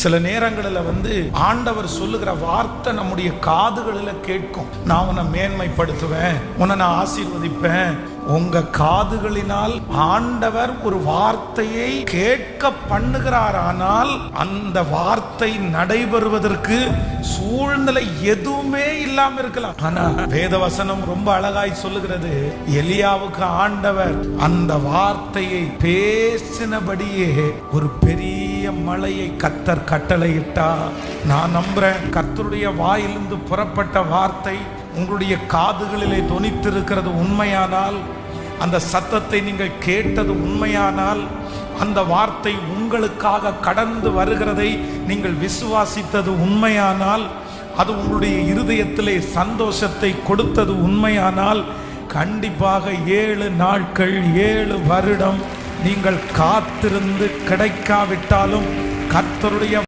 சில நேரங்களில் ஆண்டவர் சொல்லுகிற வார்த்தை நம்முடைய காதுகளில் கேட்கும். நான் உன்னை மேன்மைப்படுத்துவேன், உன்னை நான் ஆசீர்வதிப்பேன். உங்க காதுகளினால் ஆண்டவர் ஒரு வார்த்தையை கேட்க பண்ணுகிறார். ஆனால் அந்த வார்த்தை நடைபெறுவதற்கு சூழ்நிலை எதுவுமே இல்லாம இருக்கலாம். ஆனா வேதவசனம் ரொம்ப அழகாய் சொல்லுகிறது, எலியாவுக்கு ஆண்டவர் அந்த வார்த்தையை பேசினபடியே ஒரு பெரிய மழையை கர்த்தர் கட்டளையிட்டார். நான் நம்புறேன், கர்த்தருடைய வாயிலிருந்து புறப்பட்ட வார்த்தை உங்களுடைய காதுகளிலே தொனித்திருக்கிறது உண்மையானால், அந்த சத்தத்தை நீங்கள் கேட்டது உண்மையானால், அந்த வார்த்தை உங்களுக்காக கடந்து வருகிறதை நீங்கள் விசுவாசித்தது உண்மையானால், அது உங்களுடைய இருதயத்திலே சந்தோஷத்தை கொடுத்தது உண்மையானால், கண்டிப்பாக 7 நாட்கள் 7 வருடம் நீங்கள் காத்திருந்து கிடைக்காவிட்டாலும் கர்த்தருடைய